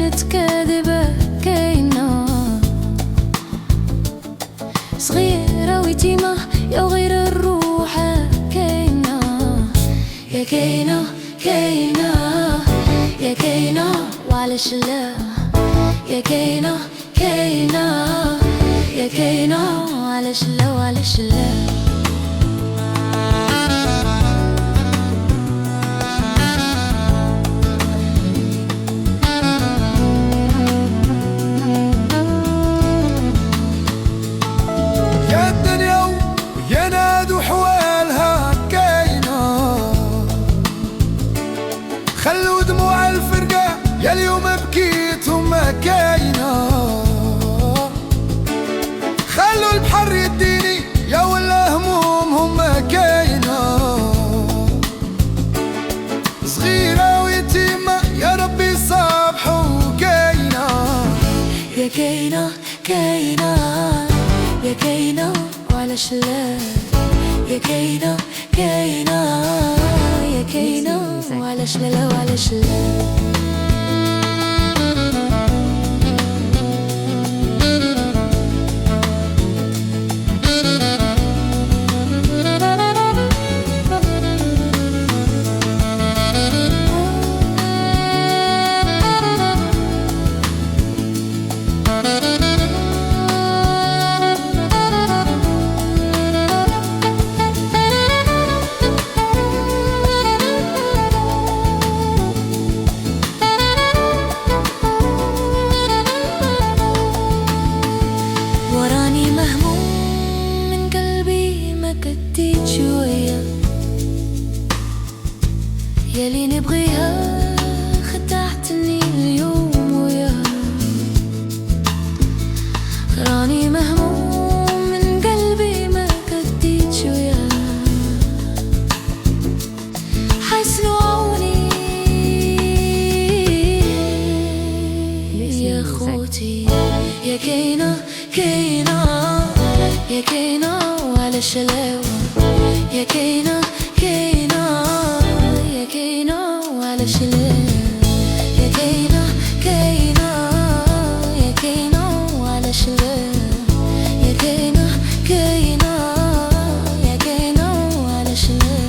كانت كاذبة كاينة، صغيرة ويتيمة يا غير الروح كاينة، يا كاينة كاينة يا كاينة وعلاش لا، يا كاينة كاينة يا كاينة وعلاش لا وعلاش لا. خلوا دموع الفرقة يا اليوم بكيت وما كاينة، خلوا البحر يديني يا ولا همومهم ما كاينة، صغيرة ويتيمة يا ربي صابحوا كاينة، يا كاينة كاينة يا كاينة وعلاش لا، يا كاينة كاينة يا كاينة وعلاش لا وعلاش لا. كديت شوية ياللي نبغيها خدعتني اليوم وياها، راني مهموم من قلبي ما كديت شوية، حيسمعوني يا خوتي، يا كاينة كاينة يا كاينة وعلاش لا، يا كاينة كاينة يا كاينة وعلاش لا، يا كاينة كاينة يا كاينة وعلاش لا، يا كاينة كاينة يا كاينة وعلاش لا.